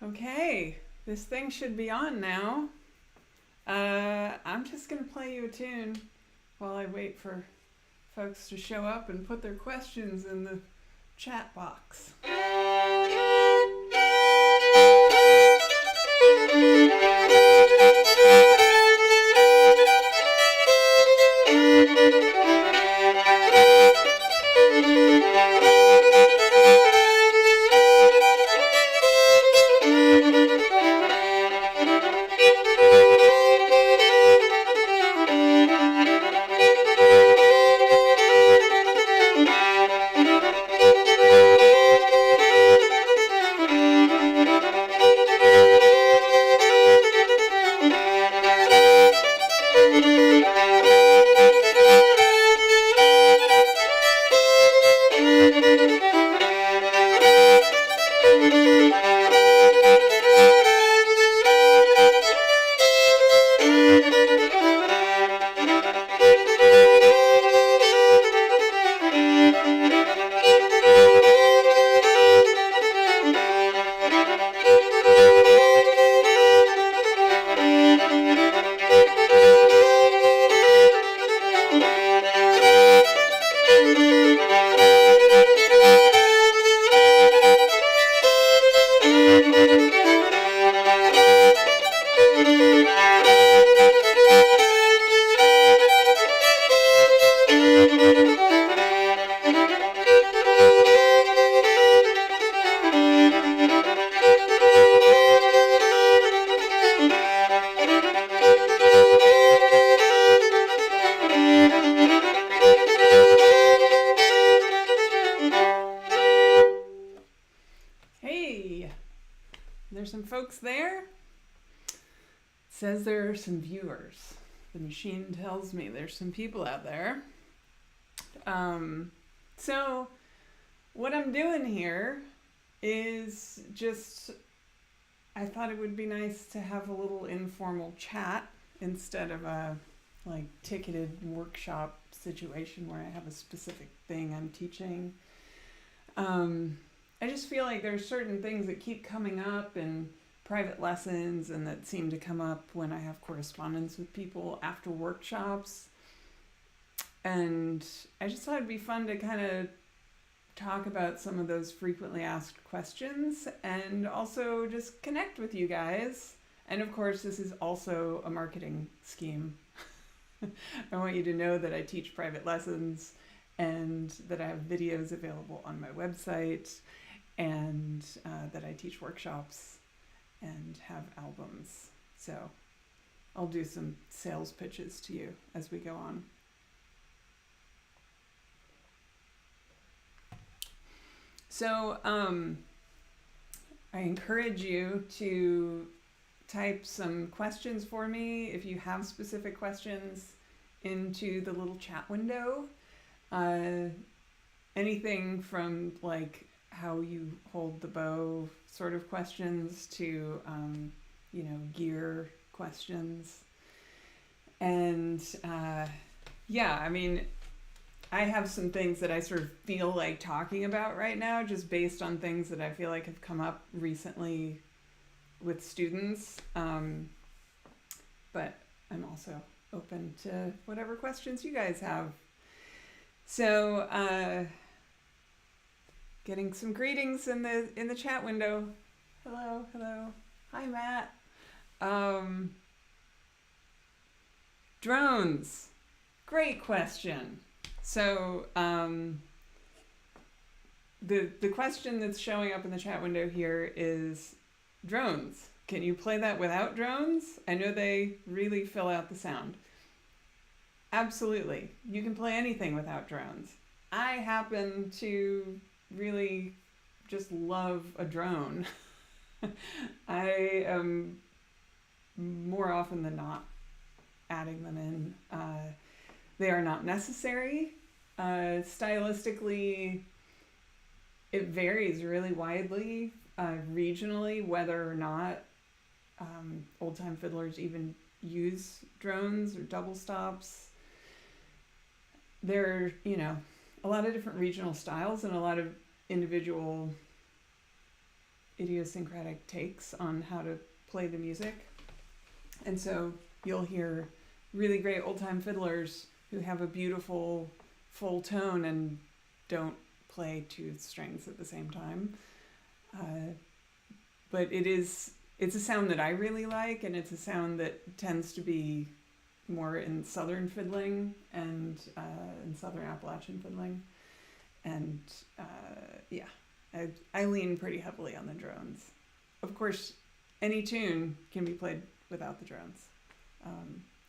Okay, this thing should be on now. I'm just going to play you a tune while I wait for folks to show up and put their questions in the chat box. There's some folks there. It says there are some viewers. The machine tells me there's some people out there. So what I'm doing here is just, I thought it would be nice to have a little informal chat instead of a like ticketed workshop situation where I have a specific thing I'm teaching. I just feel like there's certain things that keep coming up in private lessons and that seem to come up when I have correspondence with people after workshops. And I just thought it'd be fun to kind of talk about some of those frequently asked questions and also just connect with you guys. And of course, this is also a marketing scheme. I want you to know that I teach private lessons and that I have videos available on my website and that I teach workshops and have albums. So I'll do some sales pitches to you as we go on. So I encourage you to type some questions for me if you have specific questions into the little chat window. Anything from like how you hold the bow sort of questions to, gear questions. And yeah, I mean, I have some things that I sort of feel like talking about right now, just based on things that I feel like have come up recently with students. But I'm also open to whatever questions you guys have. So, getting some greetings in the chat window. Hello. Hi, Matt. Drones. Great question. So, the question that's showing up in the chat window here is drones. Can you play that without drones? I know they really fill out the sound. Absolutely. You can play anything without drones. I happen to really just love a drone. I am more often than not adding them in. They are not necessary. Stylistically, it varies really widely regionally whether or not old-time fiddlers even use drones or double stops. There are, a lot of different regional styles and a lot of individual idiosyncratic takes on how to play the music. And so you'll hear really great old-time fiddlers who have a beautiful full tone and don't play two strings at the same time. But it's a sound that I really like, and it's a sound that tends to be more in Southern fiddling and in Southern Appalachian fiddling. And yeah, I lean pretty heavily on the drones. Of course, any tune can be played without the drones.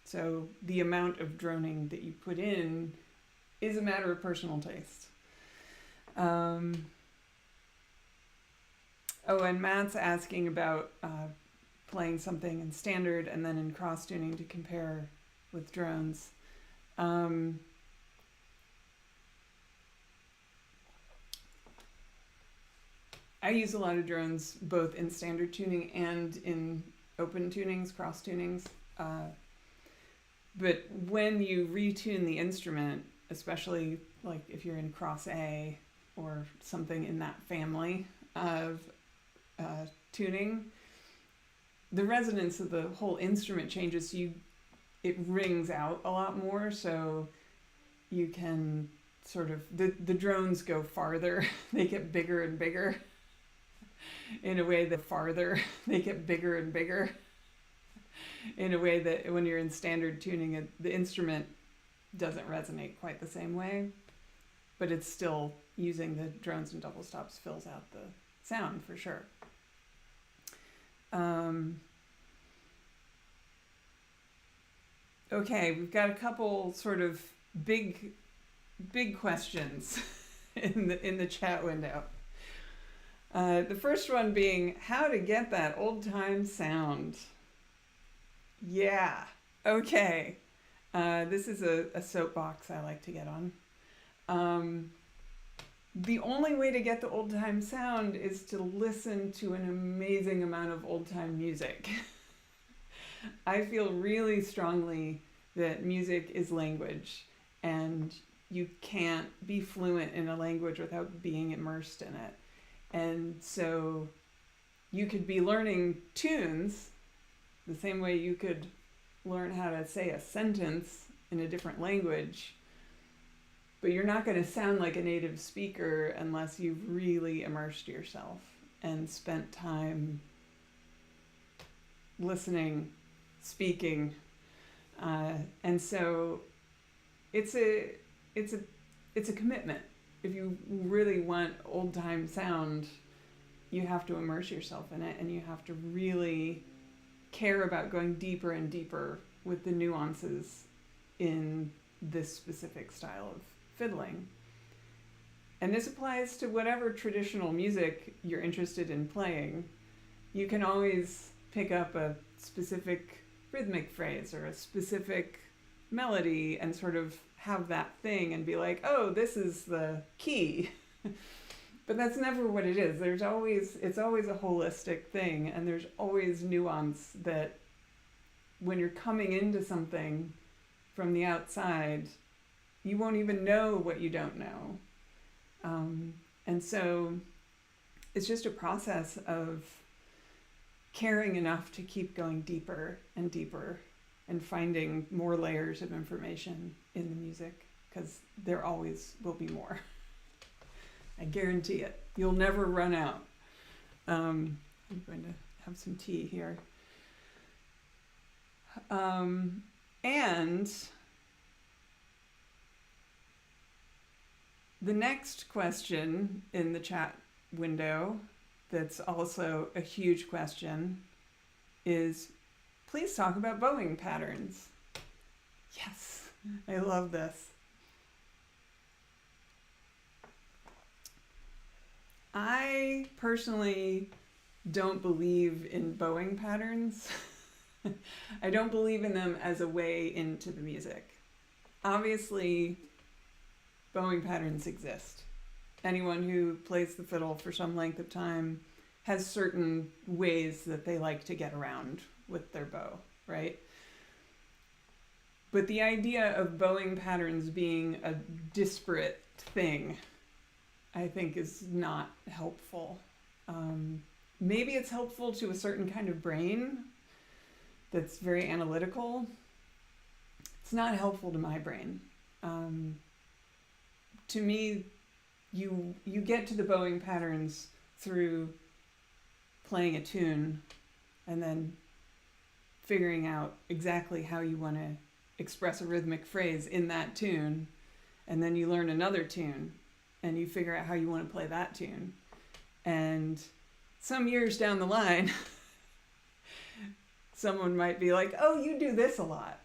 So the amount of droning that you put in is a matter of personal taste. Oh, and Matt's asking about playing something in standard and then in cross tuning to compare with drones. I use a lot of drones both in standard tuning and in open tunings, cross tunings. But when you retune the instrument, especially like if you're in cross A or something in that family of tuning, the resonance of the whole instrument changes. So it rings out a lot more, so you can sort of, the drones go farther. They get bigger and bigger in a way that when you're in standard tuning, the instrument doesn't resonate quite the same way, but it's still using the drones and double stops fills out the sound for sure. Okay, we've got a couple sort of big questions in the chat window. The first one being how to get that old-time sound. Yeah, okay. This is a soapbox I like to get on. The only way to get the old-time sound is to listen to an amazing amount of old-time music. I feel really strongly that music is language, and you can't be fluent in a language without being immersed in it. And so you could be learning tunes the same way you could learn how to say a sentence in a different language, but you're not going to sound like a native speaker unless you've really immersed yourself and spent time listening, speaking. And so it's a commitment. If you really want old-time sound, you have to immerse yourself in it, and you have to really care about going deeper and deeper with the nuances in this specific style of fiddling. And this applies to whatever traditional music you're interested in playing. You can always pick up a specific rhythmic phrase or a specific melody and sort of have that thing and be like, oh, this is the key. But that's never what it is. It's always a holistic thing, and there's always nuance that when you're coming into something from the outside, you won't even know what you don't know. And so it's just a process of caring enough to keep going deeper and deeper and finding more layers of information in the music, because there always will be more. I guarantee it. You'll never run out. I'm going to have some tea here. And the next question in the chat window that's also a huge question is, please talk about bowing patterns. Yes, I love this. I personally don't believe in bowing patterns. I don't believe in them as a way into the music. Obviously, bowing patterns exist. Anyone who plays the fiddle for some length of time has certain ways that they like to get around with their bow, right? But the idea of bowing patterns being a disparate thing, I think, is not helpful. maybe it's helpful to a certain kind of brain that's very analytical. It's not helpful to my brain. To me, you get to the bowing patterns through playing a tune and then figuring out exactly how you want to express a rhythmic phrase in that tune, and then you learn another tune and you figure out how you want to play that tune. And some years down the line, someone might be like, oh, you do this a lot.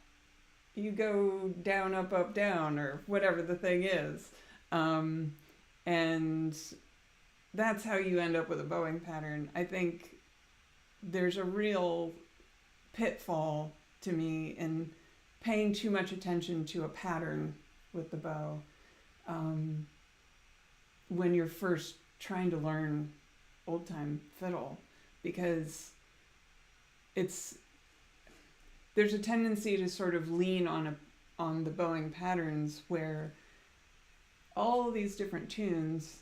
You go down, up, down, or whatever the thing is. And that's how you end up with a bowing pattern. I think there's a real pitfall to me in paying too much attention to a pattern with the bow when you're first trying to learn old-time fiddle, because there's a tendency to sort of lean on the bowing patterns where all these different tunes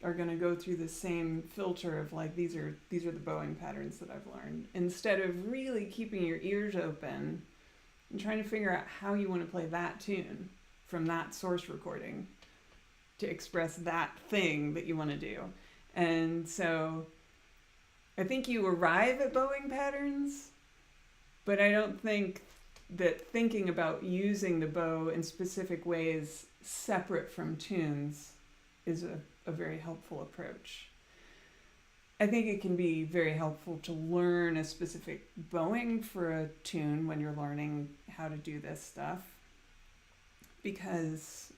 are going to go through the same filter of like, these are the bowing patterns that I've learned, instead of really keeping your ears open and trying to figure out how you want to play that tune from that source recording to express that thing that you want to do. And so I think you arrive at bowing patterns, but I don't think that thinking about using the bow in specific ways separate from tunes is a very helpful approach. I think it can be very helpful to learn a specific bowing for a tune when you're learning how to do this stuff, because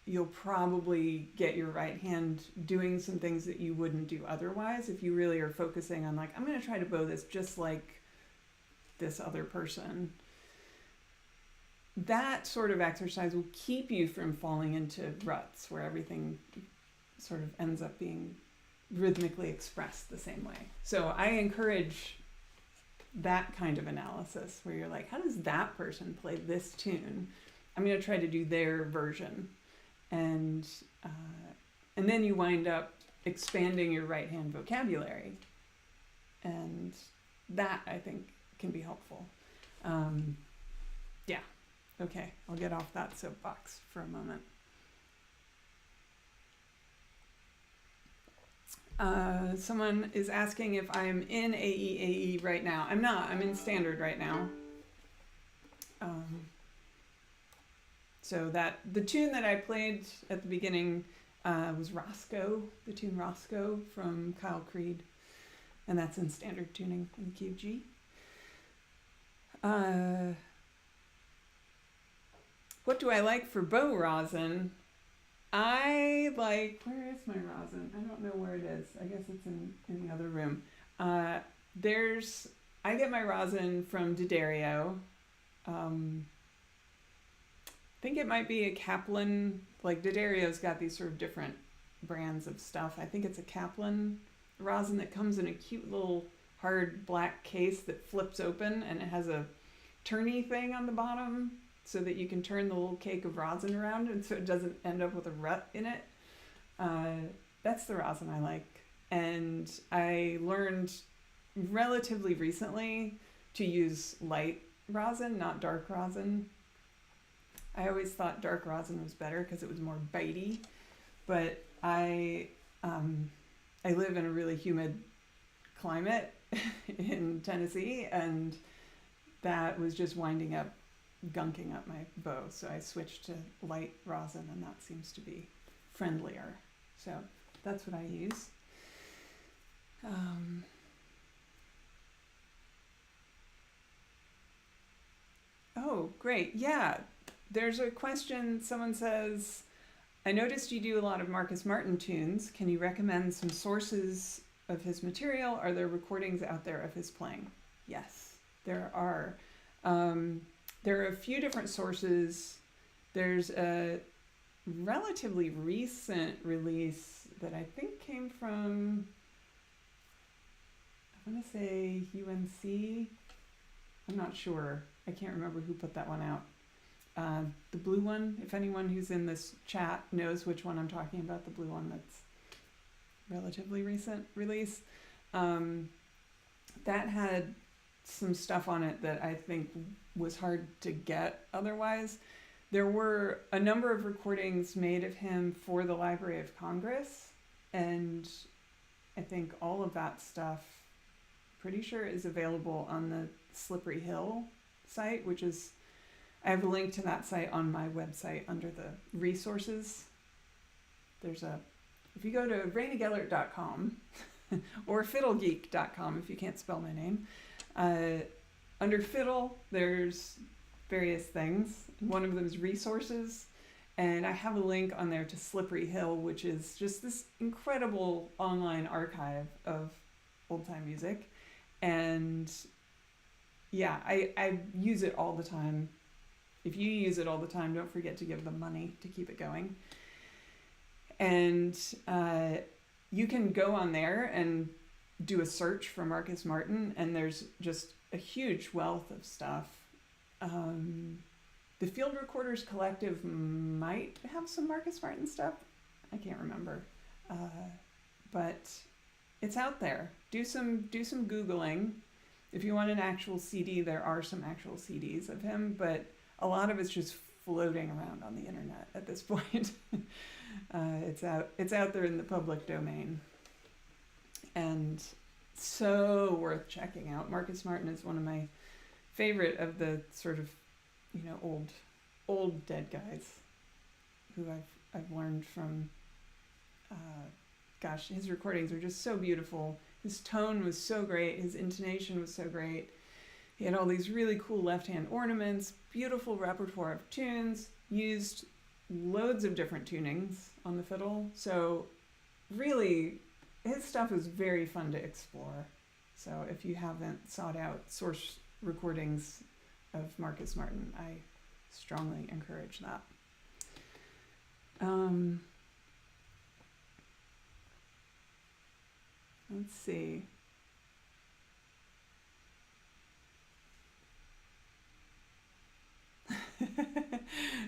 you'll probably get your right hand doing some things that you wouldn't do otherwise if you really are focusing on like, I'm going to try to bow this just like this other person. That sort of exercise will keep you from falling into ruts where everything sort of ends up being rhythmically expressed the same way. So I encourage that kind of analysis where you're like, how does that person play this tune? I'm going to try to do their version. And then you wind up expanding your right hand vocabulary. And that, I think, can be helpful. Yeah. Okay, I'll get off that soapbox for a moment. Someone is asking if I'm in AE right now. I'm not. I'm in standard right now. So the tune that I played at the beginning was Roscoe, the tune Roscoe from Kyle Creed, and that's in standard tuning in the key of G. What do I like for bow rosin? I like, where is my rosin? I don't know where it is. I guess it's in the other room. I get my rosin from D'Addario. I think it might be a Kaplan, like D'Addario's got these sort of different brands of stuff. I think it's a Kaplan rosin that comes in a cute little hard black case that flips open, and it has a turny thing on the bottom so that you can turn the little cake of rosin around and so it doesn't end up with a rut in it. That's the rosin I like. And I learned relatively recently to use light rosin, not dark rosin. I always thought dark rosin was better because it was more bitey, but I live in a really humid climate in Tennessee, and that was just gunking up my bow. So I switched to light rosin, and that seems to be friendlier. So that's what I use. Oh, great. Yeah. There's a question. Someone says, I noticed you do a lot of Marcus Martin tunes. Can you recommend some sources of his material? Are there recordings out there of his playing? Yes, there are. There are a few different sources. There's a relatively recent release that I think came from, I want to say UNC. I'm not sure. I can't remember who put that one out. The blue one, if anyone who's in this chat knows which one I'm talking about, the blue one that's relatively recent release. that had some stuff on it that I think was hard to get otherwise. There were a number of recordings made of him for the Library of Congress, and I think all of that stuff, pretty sure, is available on the Slippery Hill site, which is, I have a link to that site on my website under the resources. If you go to rainygellert.com or fiddlegeek.com if you can't spell my name, under fiddle, there's various things. One of them is resources, and I have a link on there to Slippery Hill, which is just this incredible online archive of old-time music. And yeah, I use it all the time. If you use it all the time, don't forget to give them money to keep it going. And you can go on there and do a search for Marcus Martin, and there's just a huge wealth of stuff. The Field Recorders Collective might have some Marcus Martin stuff. I can't remember. But it's out there. Do some Googling. If you want an actual CD, there are some actual CDs of him, but a lot of it's just floating around on the internet at this point. It's out there in the public domain. And so worth checking out. Marcus Martin is one of my favorite of the sort of, old dead guys who I've learned from. His recordings are just so beautiful. His tone was so great. His intonation was so great. He had all these really cool left-hand ornaments, beautiful repertoire of tunes, used loads of different tunings on the fiddle. So really, his stuff is very fun to explore. So if you haven't sought out source recordings of Marcus Martin, I strongly encourage that. Let's see.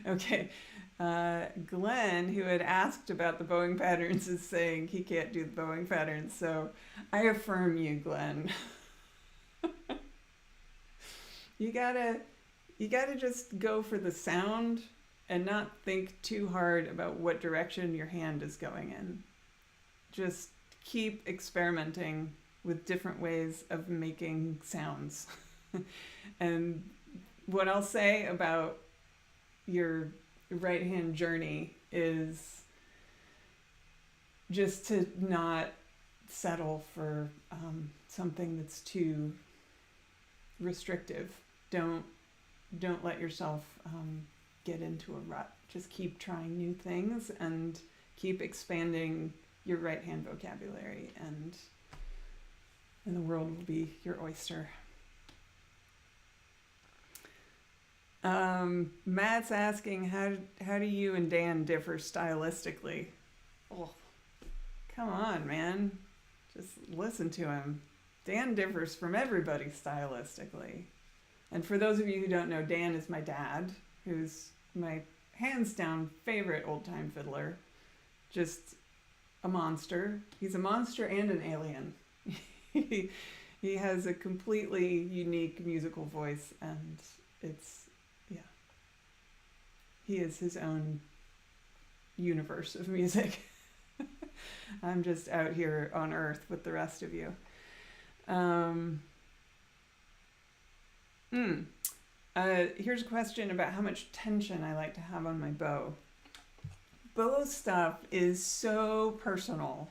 Okay. Glenn, who had asked about the bowing patterns, is saying he can't do the bowing patterns. So I affirm you, Glenn. You gotta just go for the sound and not think too hard about what direction your hand is going in. Just keep experimenting with different ways of making sounds. And what I'll say about your right hand journey is just to not settle for something that's too restrictive. Don't let yourself get into a rut. Just keep trying new things and keep expanding your right hand vocabulary, and the world will be your oyster. Matt's asking, how do you and Dan differ stylistically? Oh, come on, man. Just listen to him. Dan differs from everybody stylistically. And for those of you who don't know, Dan is my dad, who's my hands down favorite old-time fiddler. Just a monster. He's a monster and an alien. He has a completely unique musical voice, and he is his own universe of music. I'm just out here on Earth with the rest of you. Here's a question about how much tension I like to have on my bow. Bow stuff is so personal.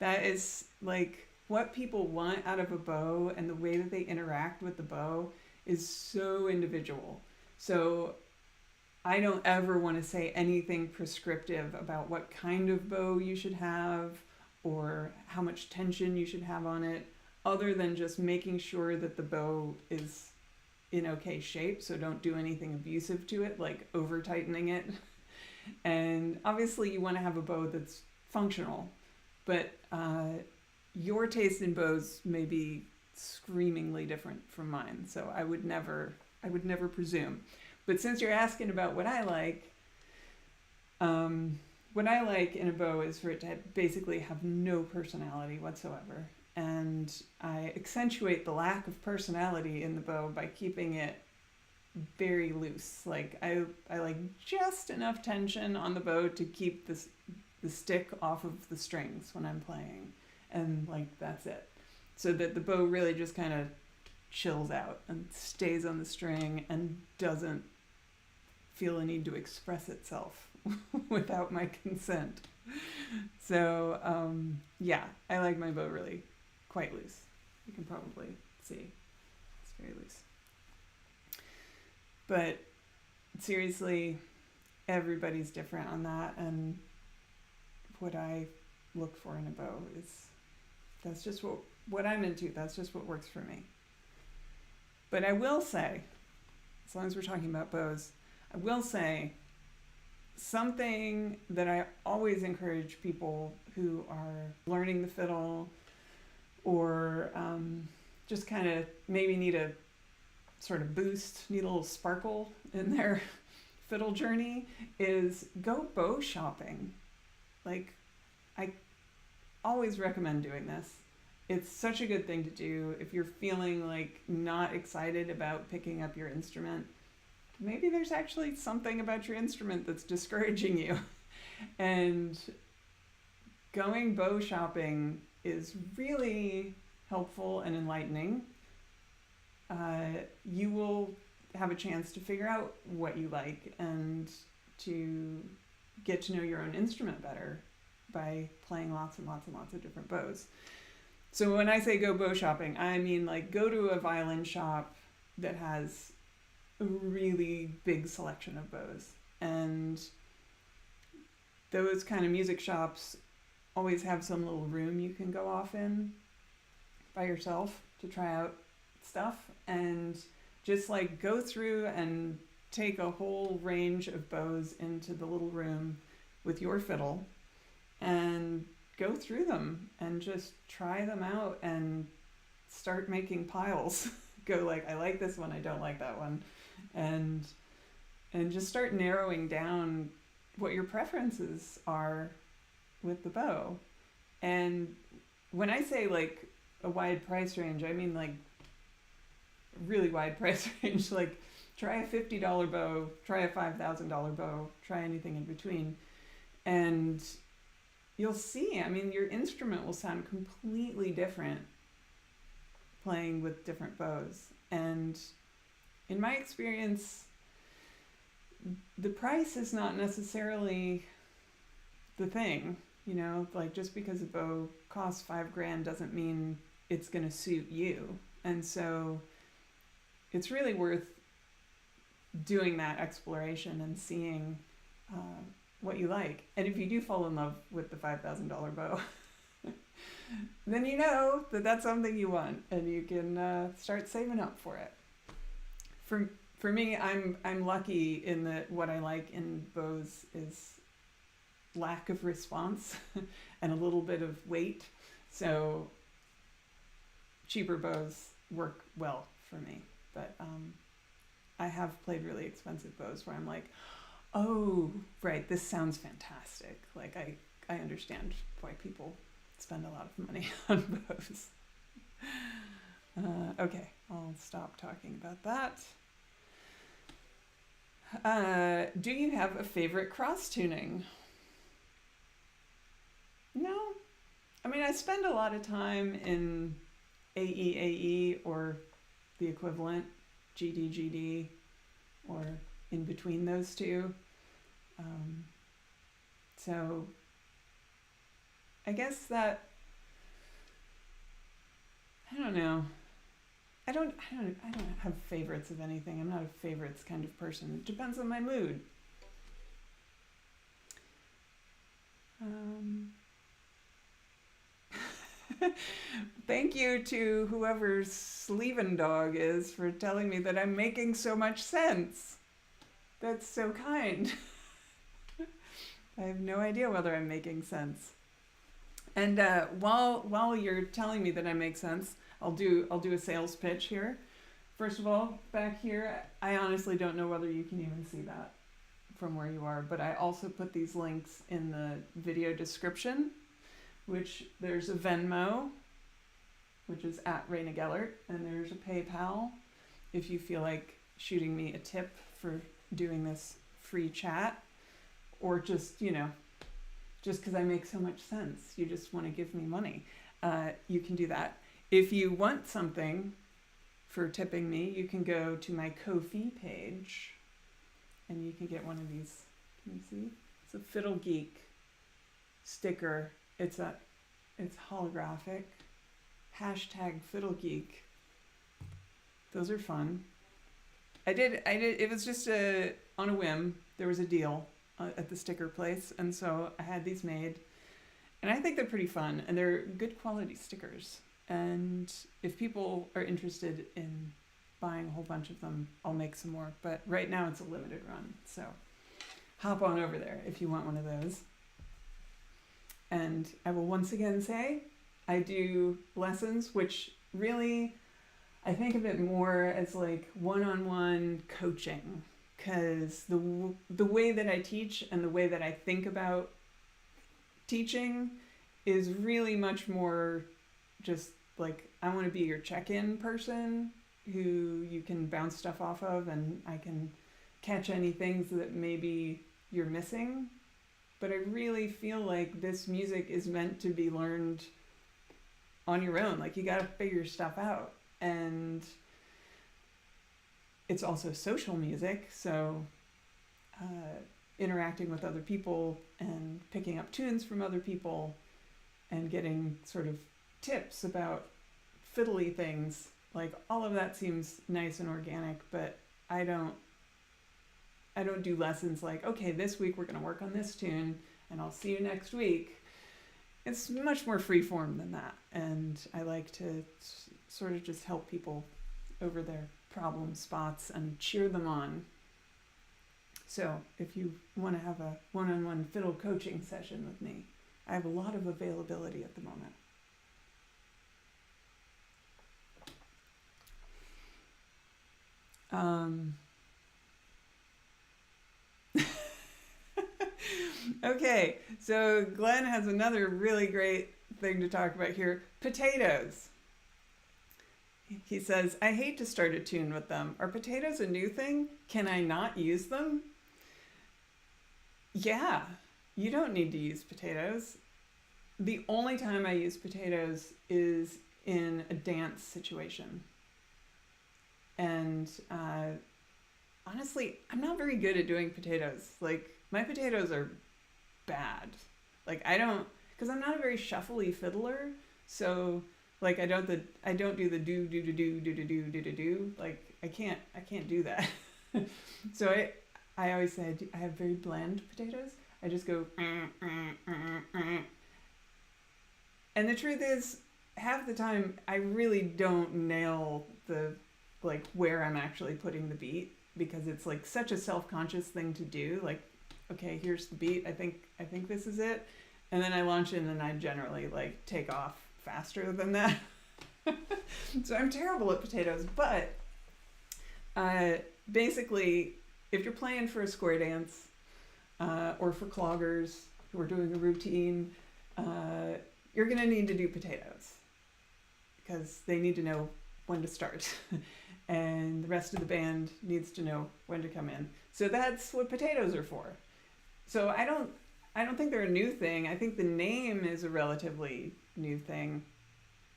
That is like what people want out of a bow, and the way that they interact with the bow is so individual. So I don't ever want to say anything prescriptive about what kind of bow you should have or how much tension you should have on it, other than just making sure that the bow is in okay shape. So don't do anything abusive to it, like over tightening it. And obviously you want to have a bow that's functional, but your taste in bows may be screamingly different from mine. So I would never presume. But since you're asking about what I like in a bow is for it to basically have no personality whatsoever. and I accentuate the lack of personality in the bow by keeping it very loose. Like I like just enough tension on the bow to keep the stick off of the strings when I'm playing, and like that's it, so that the bow really just kind of chills out and stays on the string and doesn't feel a need to express itself without my consent. So yeah, I like my bow really quite loose. You can probably see it's very loose. But seriously, everybody's different on that, and what I look for in a bow is, that's just what I'm into. That's just what works for me. But I will say, as long as we're talking about bows, I will say something that I always encourage people who are learning the fiddle, or just kind of maybe need a sort of boost, need a little sparkle in their fiddle journey, is go bow shopping. Like, I always recommend doing this. It's such a good thing to do if you're feeling like not excited about picking up your instrument. Maybe there's actually something about your instrument that's discouraging you. And going bow shopping is really helpful and enlightening. You will have a chance to figure out what you like and to get to know your own instrument better by playing lots and lots and lots of different bows. So when I say go bow shopping, I mean like go to a violin shop that has a really big selection of bows. And those kind of music shops always have some little room you can go off in by yourself to try out stuff, and just like go through and take a whole range of bows into the little room with your fiddle and go through them and just try them out and start making piles. Go like, I like this one, I don't like that one, and just start narrowing down what your preferences are with the bow. And when I say like a wide price range, I mean like really wide price range. Like try a $50 bow, try a $5,000 bow, try anything in between, and you'll see, I mean, your instrument will sound completely different playing with different bows. And in my experience, the price is not necessarily the thing, you know, like just because a bow costs $5,000 doesn't mean it's going to suit you. And so it's really worth doing that exploration and seeing what you like. And if you do fall in love with the $5,000 bow, then you know that that's something you want, and you can start saving up for it. For me, I'm lucky in that what I like in bows is lack of response and a little bit of weight. So cheaper bows work well for me. But I have played really expensive bows where I'm like, oh, right, this sounds fantastic. Like I understand why people spend a lot of money on bows. Okay, I'll stop talking about that. Do you have a favorite cross tuning? No. I mean, I spend a lot of time in AE or the equivalent, GD, or in between those two. So I guess that, I don't know. I don't have favorites of anything. I'm not a favorites kind of person. It depends on my mood. Thank you to whoever Sleeven Dog is for telling me that I'm making so much sense. That's so kind. I have no idea whether I'm making sense. And while you're telling me that I make sense, I'll do a sales pitch here. First of all, back here, I honestly don't know whether you can even see that from where you are, but I also put these links in the video description, which there's a Venmo which is at Raina Gellert, and there's a PayPal if you feel like shooting me a tip for doing this free chat, or just, just because I make so much sense, you just want to give me money. You can do that. If you want something for tipping me, you can go to my Ko-fi page, and you can get one of these. Can you see? It's a Fiddle Geek sticker. It's holographic. #Fiddle Geek. Those are fun. I did. It was just on a whim. There was a deal at the sticker place, and so I had these made, and I think they're pretty fun, and they're good quality stickers. And if people are interested in buying a whole bunch of them, I'll make some more. But right now it's a limited run, so hop on over there if you want one of those. And I will once again say, I do lessons, which really, I think of it more as like one-on-one coaching, because the way that I teach and the way that I think about teaching is really much more just like, I want to be your check-in person who you can bounce stuff off of, and I can catch any things that maybe you're missing. But I really feel like this music is meant to be learned on your own. Like, you got to figure stuff out. And it's also social music, so interacting with other people and picking up tunes from other people and getting sort of tips about fiddly things, like all of that seems nice and organic, but I don't do lessons like, okay, this week we're going to work on this tune and I'll see you next week. It's much more freeform than that, and I like to sort of just help people over their problem spots and cheer them on. So if you want to have a one-on-one fiddle coaching session with me, I have a lot of availability at the moment. Okay, so Glenn has another really great thing to talk about here. Potatoes. He says, I hate to start a tune with them. Are potatoes a new thing? Can I not use them? Yeah, you don't need to use potatoes. The only time I use potatoes is in a dance situation. And honestly, I'm not very good at doing potatoes. Like, my potatoes are bad. Like, because I'm not a very shuffly fiddler, so like I don't do the do. Like, I can't do that. So I always say I have very bland potatoes. I just go and the truth is, half the time I really don't nail the like where I'm actually putting the beat, because it's like such a self-conscious thing to do. Like, okay, here's the beat. I think this is it. And then I launch in and I generally like take off faster than that. So I'm terrible at potatoes, but basically, if you're playing for a square dance or for cloggers who are doing a routine, you're going to need to do potatoes because they need to know when to start. And the rest of the band needs to know when to come in. So that's what potatoes are for. So I don't think they're a new thing. I think the name is a relatively new thing.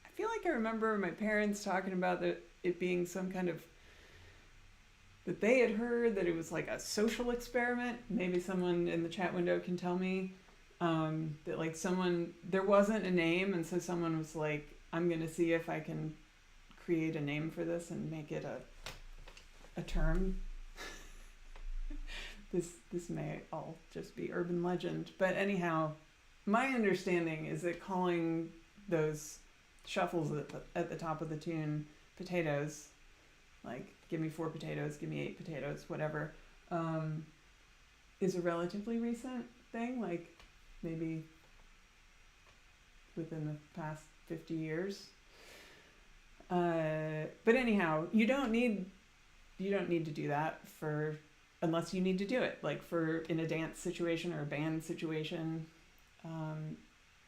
I feel like I remember my parents talking about it being some kind of, that they had heard that it was like a social experiment. Maybe someone in the chat window can tell me that like there wasn't a name, and so someone was like, I'm going to see if I can create a name for this and make it a term. This may all just be urban legend, but anyhow, my understanding is that calling those shuffles at the top of the tune potatoes, like give me 4 potatoes, give me 8 potatoes, whatever, is a relatively recent thing, like maybe within the past 50 years. But anyhow, you don't need to do that unless you need to do it, like in a dance situation or a band situation.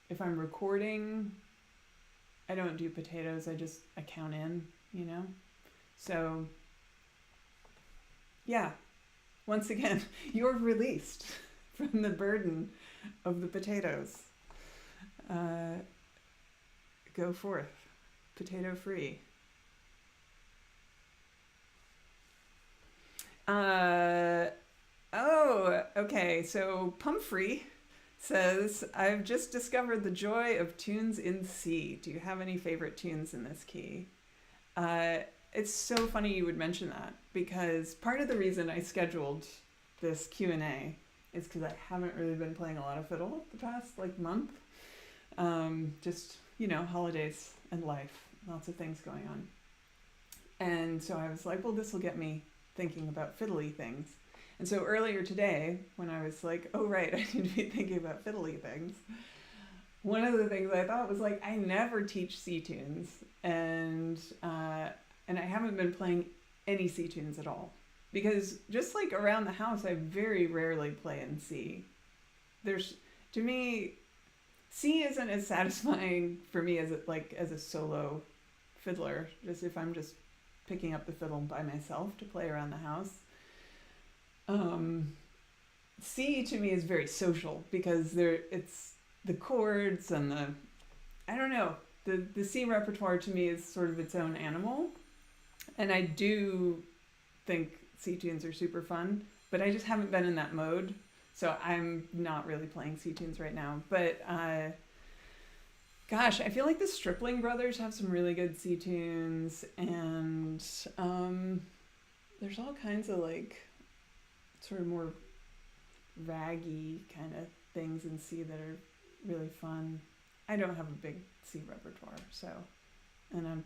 If I'm recording, I don't do potatoes. I count in, you know? So, yeah, once again, you're released from the burden of the potatoes. Go forth, potato free. Okay, so Pumphrey says, I've just discovered the joy of tunes in C. Do you have any favorite tunes in this key? It's so funny you would mention that, because part of the reason I scheduled this Q&A is because I haven't really been playing a lot of fiddle the past month. Just, holidays and life, lots of things going on. And so I was like, well, this will get me thinking about fiddly things. And so earlier today, when I was like, oh, right, I need to be thinking about fiddly things, one of the things I thought was I never teach C tunes, and I haven't been playing any C tunes at all. Because just around the house, I very rarely play in C. To me, C isn't as satisfying for me as as a solo fiddler, just if I'm just picking up the fiddle by myself to play around the house. C to me is very social, because it's the chords and the C repertoire to me is sort of its own animal. And I do think C tunes are super fun, but I just haven't been in that mode. So I'm not really playing C tunes right now. But gosh, I feel like the Stripling brothers have some really good C tunes, and there's all kinds of sort of more raggy kind of things in C that are really fun. I don't have a big C repertoire, and I'm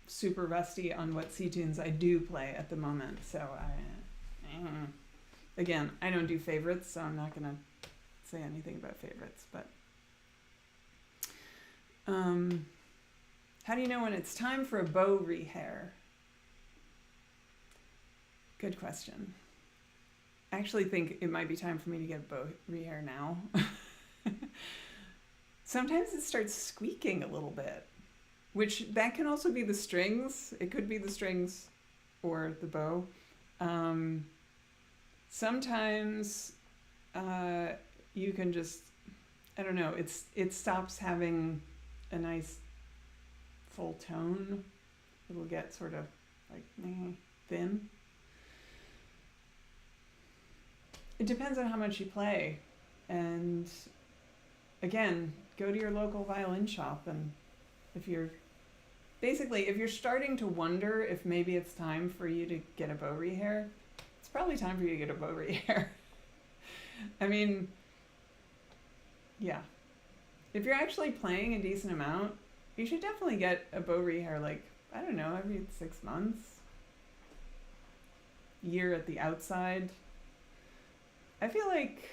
super rusty on what C tunes I do play at the moment. So again, I don't do favorites, so I'm not gonna say anything about favorites. But how do you know when it's time for a bow rehair? Good question. I actually think it might be time for me to get a bow rehair now. Sometimes it starts squeaking a little bit, which that can also be the strings. It could be the strings or the bow. Sometimes you can just, I don't know, it stops having a nice full tone. It'll get sort of thin. It depends on how much you play. And again, go to your local violin shop, and if you're starting to wonder if maybe it's time for you to get a bow rehair, it's probably time for you to get a bow rehair. I mean, yeah. If you're actually playing a decent amount, you should definitely get a bow rehair, I don't know, every 6 months. Year at the outside. I feel like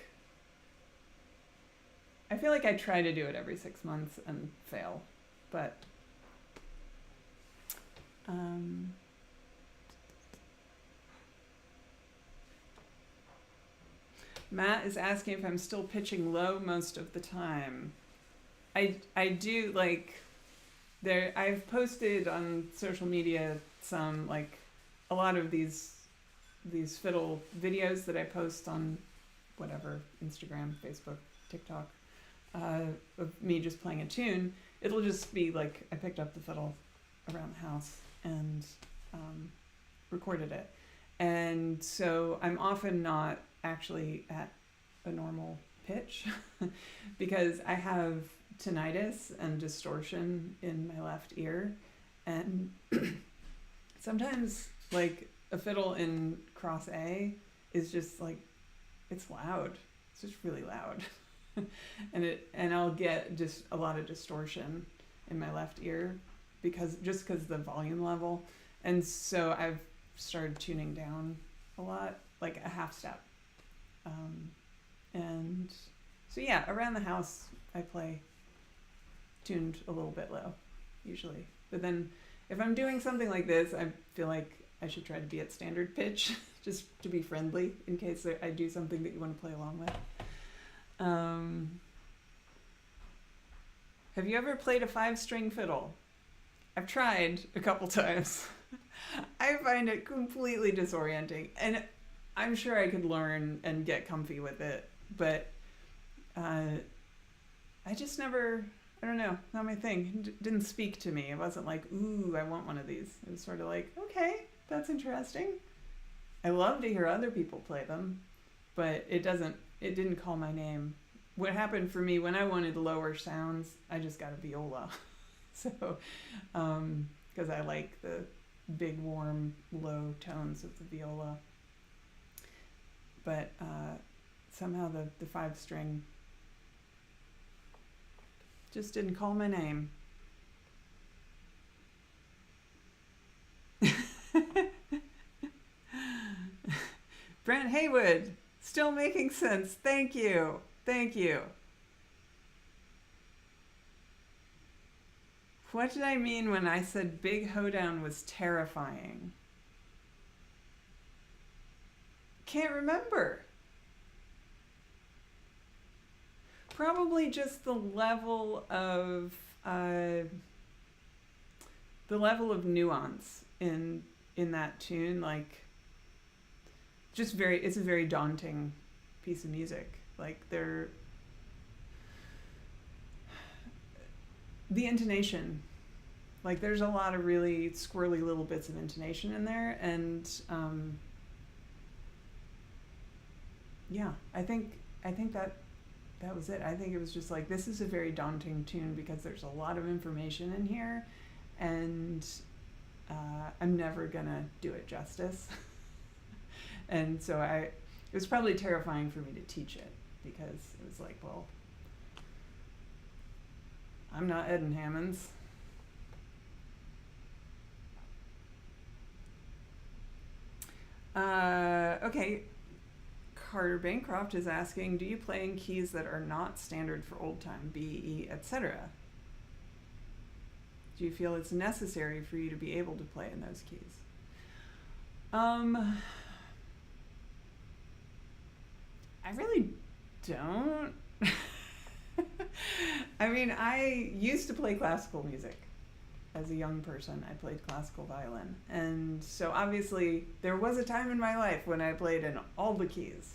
I try to do it every 6 months and fail, but Matt is asking if I'm still pitching low most of the time. I do I've posted on social media some a lot of these fiddle videos that I post on whatever, Instagram, Facebook, TikTok, of me just playing a tune. It'll just be I picked up the fiddle around the house and recorded it. And so I'm often not actually at a normal pitch because I have tinnitus and distortion in my left ear. And sometimes a fiddle in cross A is just it's loud. It's just really loud. and I'll get just a lot of distortion in my left ear because the volume level. And so I've started tuning down a lot, a half step. And so yeah, around the house I play tuned a little bit low usually. But then if I'm doing something like this, I feel like I should try to be at standard pitch just to be friendly in case I do something that you want to play along with. Have you ever played a 5-string fiddle? I've tried a couple times. I find it completely disorienting, and I'm sure I could learn and get comfy with it, but I just never, I don't know, not my thing. It didn't speak to me. It wasn't like, ooh, I want one of these. It was sort of like, okay, that's interesting. I love to hear other people play them, but it didn't call my name. What happened for me when I wanted lower sounds, I just got a viola. So, because I like the big, warm, low tones of the viola. But somehow the 5-string just didn't call my name. Brent Haywood, still making sense. Thank you. Thank you. What did I mean when I said Big Hoedown was terrifying? Can't remember. Probably just the level of nuance in that tune. Like, just it's a very daunting piece of music. Like, the intonation, like, there's a lot of really squirrely little bits of intonation in there, and yeah, I think that was it. I think it was just like, this is a very daunting tune because there's a lot of information in here, and I'm never gonna do it justice. And so it was probably terrifying for me to teach it, because it was like, well, I'm not Ed and Hammonds. Okay. Carter Bancroft is asking, do you play in keys that are not standard for old time, B, E, etc.? Do you feel it's necessary for you to be able to play in those keys? I really don't. I mean, I used to play classical music. As a young person, I played classical violin. And so obviously there was a time in my life when I played in all the keys.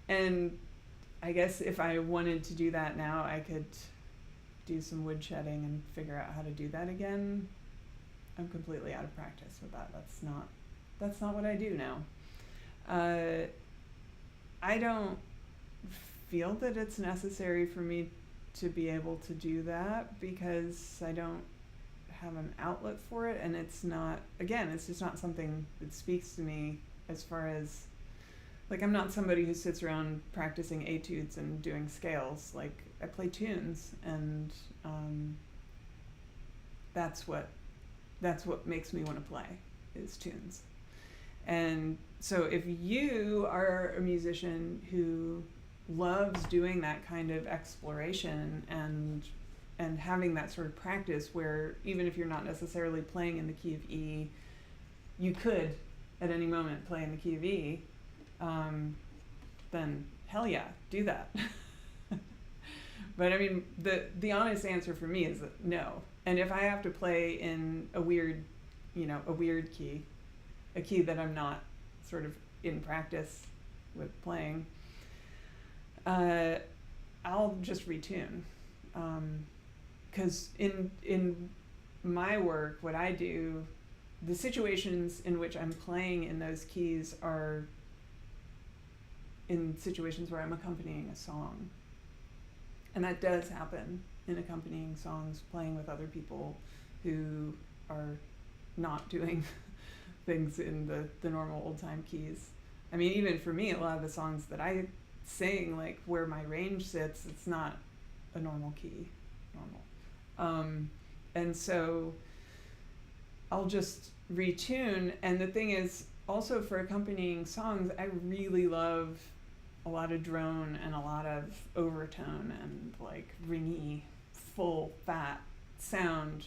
And I guess if I wanted to do that now, I could do some woodshedding and figure out how to do that again. I'm completely out of practice with that. That's not what I do now. I don't feel that it's necessary for me to be able to do that, because I don't have an outlet for it, and it's just not something that speaks to me, as far as, like, I'm not somebody who sits around practicing etudes and doing scales. Like, I play tunes, and that's what makes me want to play, is tunes. And so if you are a musician who loves doing that kind of exploration and having that sort of practice, where even if you're not necessarily playing in the key of E, you could at any moment play in the key of E, then hell yeah, do that. But I mean, the honest answer for me is that no. And if I have to play in a weird key, a key that I'm not sort of in practice with playing, I'll just retune. Because in my work, what I do, the situations in which I'm playing in those keys are in situations where I'm accompanying a song. And that does happen in accompanying songs, playing with other people who are not doing things in the normal old-time keys. I mean, even for me, a lot of the songs that I sing, like, where my range sits, it's not a normal key, and so I'll just retune. And the thing is, also for accompanying songs, I really love a lot of drone and a lot of overtone and, like, ringy, full, fat sound,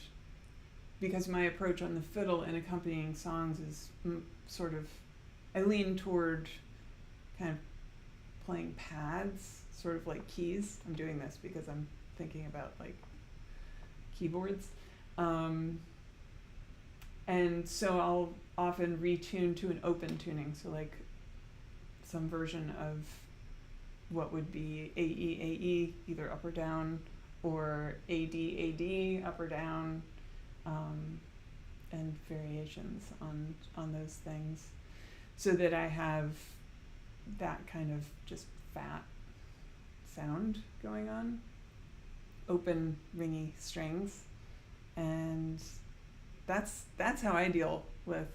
because my approach on the fiddle in accompanying songs is sort of, I lean toward kind of playing pads, sort of like keys. I'm doing this because I'm thinking about, like, keyboards. Um, and so I'll often retune to an open tuning, so like some version of what would be AE, either up or down, or AD, up or down, and variations on those things, so that I have that kind of just fat sound going on, open, ringy strings, and that's how I deal with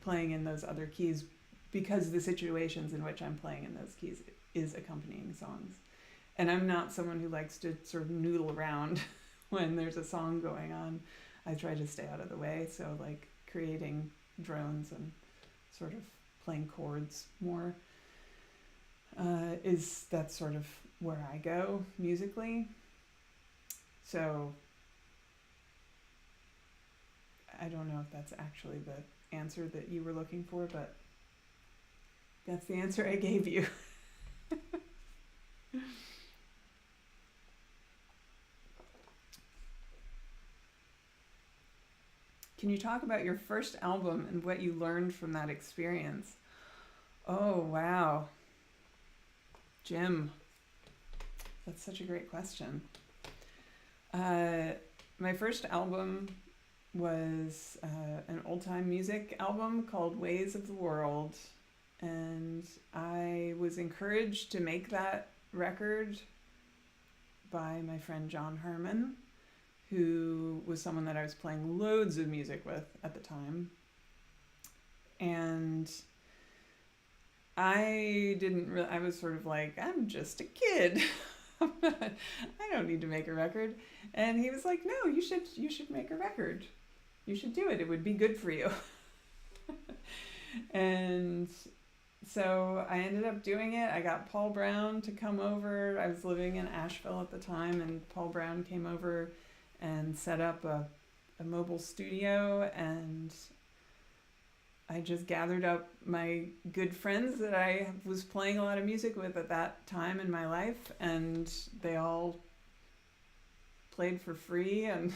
playing in those other keys, because the situations in which I'm playing in those keys is accompanying songs. And I'm not someone who likes to sort of noodle around when there's a song going on. I try to stay out of the way, so like creating drones and sort of playing chords more that's sort of where I go musically. So I don't know if that's actually the answer that you were looking for, but that's the answer I gave you. Can you talk about your first album and what you learned from that experience? Oh, wow. Jim, that's such a great question. My first album was an old-time music album called Ways of the World, and I was encouraged to make that record by my friend John Herman, who was someone that I was playing loads of music with at the time. And I was sort of like, I'm just a kid. I don't need to make a record. And he was like, no, you should make a record. You should do it. It would be good for you. And so I ended up doing it. I got Paul Brown to come over. I was living in Asheville at the time, and Paul Brown came over and set up a mobile studio, and I just gathered up my good friends that I was playing a lot of music with at that time in my life, and they all played for free, and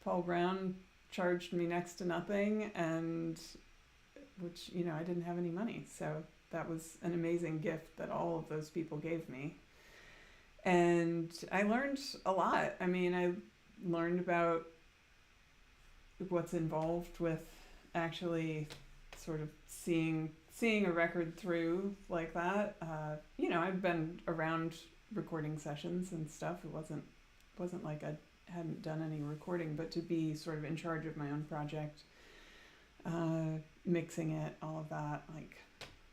Paul Brown charged me next to nothing, and which, I didn't have any money, so that was an amazing gift that all of those people gave me. And I learned a lot. I mean, I learned about what's involved with actually sort of seeing a record through like that. I've been around recording sessions and stuff. It wasn't like I hadn't done any recording, but to be sort of in charge of my own project, mixing it, all of that, like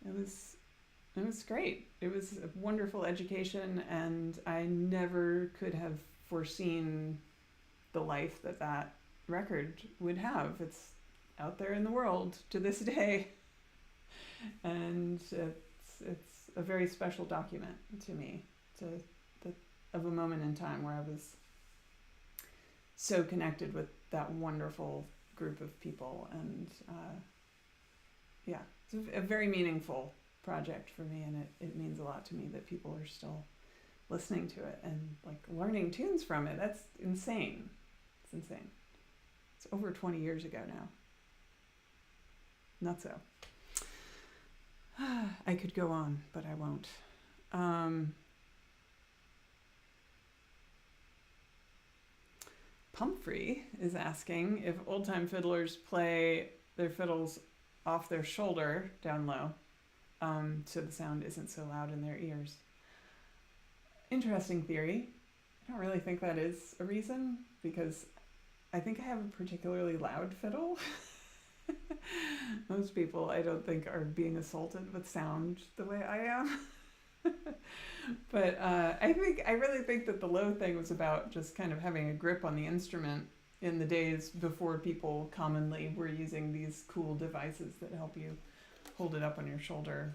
it was great. It was a wonderful education, and I never could have foreseen the life that record would have. It's out there in the world to this day, and it's a very special document to me, of a moment in time where I was so connected with that wonderful group of people, and it's a very meaningful project for me, and it means a lot to me that people are still listening to it and like learning tunes from it. That's insane. It's insane. It's over 20 years ago now. Not so. I could go on, but I won't. Pumphrey is asking if old-time fiddlers play their fiddles off their shoulder down low, so the sound isn't so loud in their ears. Interesting theory. I don't really think that is a reason, because I think I have a particularly loud fiddle. Most people, I don't think, are being assaulted with sound the way I am. But I really think that the low thing was about just kind of having a grip on the instrument in the days before people commonly were using these cool devices that help you hold it up on your shoulder,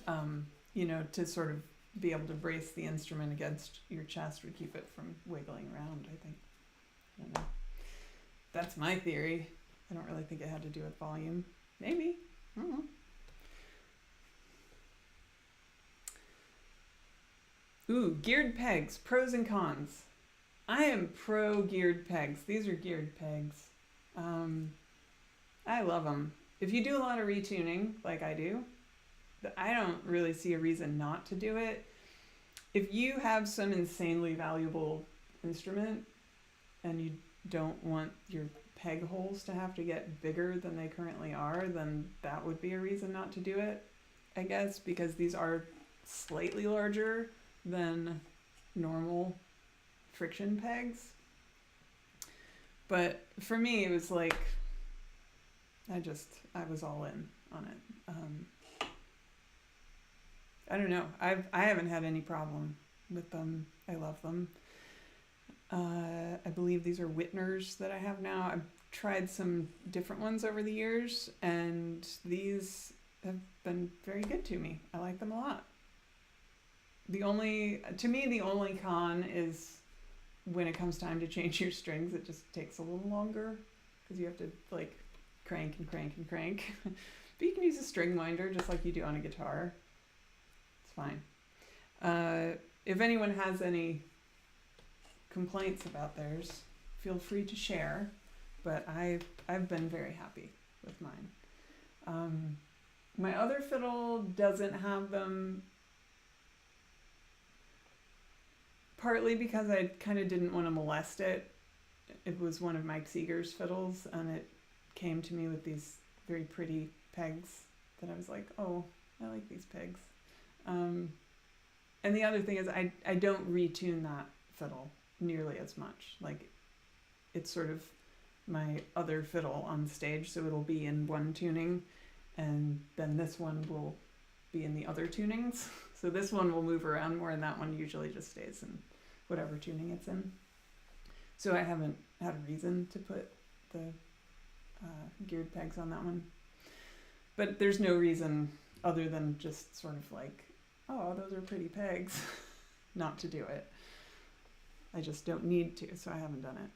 to sort of be able to brace the instrument against your chest would keep it from wiggling around, I think. I don't know. That's my theory. I don't really think it had to do with volume. Maybe. I don't know. Ooh, geared pegs, pros and cons. I am pro geared pegs. These are geared pegs. I love them. If you do a lot of retuning, like I do, I don't really see a reason not to do it. If you have some insanely valuable instrument and you don't want your peg holes to have to get bigger than they currently are, then that would be a reason not to do it, I guess, because these are slightly larger than normal friction pegs. But for me, it was like, I was all in on it. I don't know. I haven't had any problem with them. I love them. I believe these are Whitners that I have now. I've tried some different ones over the years, and these have been very good to me. I like them a lot. To me, the only con is when it comes time to change your strings, it just takes a little longer because you have to like crank and crank and crank. But you can use a string winder just like you do on a guitar. It's fine. If anyone has any complaints about theirs, feel free to share. But I've been very happy with mine. My other fiddle doesn't have them, partly because I kind of didn't want to molest it. It was one of Mike Seeger's fiddles, and it came to me with these very pretty pegs that I was like, oh, I like these pegs. And the other thing is I don't retune that fiddle nearly as much. Like, it's sort of my other fiddle on stage, so it'll be in one tuning, and then this one will be in the other tunings. So this one will move around more, and that one usually just stays in whatever tuning it's in. So I haven't had a reason to put the geared pegs on that one. But there's no reason other than just sort of like, oh, those are pretty pegs, not to do it. I just don't need to, so I haven't done it.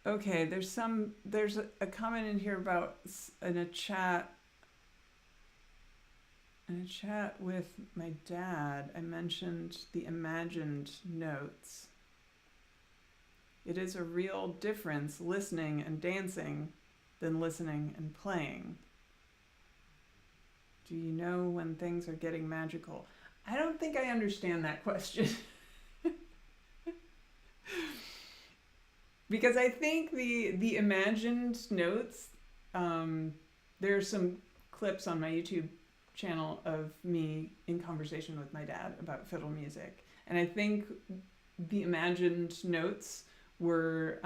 Okay, there's a comment in here about in a chat with my dad, I mentioned the imagined notes. It is a real difference listening and dancing than listening and playing. Do you know when things are getting magical? I don't think I understand that question. Because I think the imagined notes, there are some clips on my YouTube channel of me in conversation with my dad about fiddle music. And I think the imagined notes were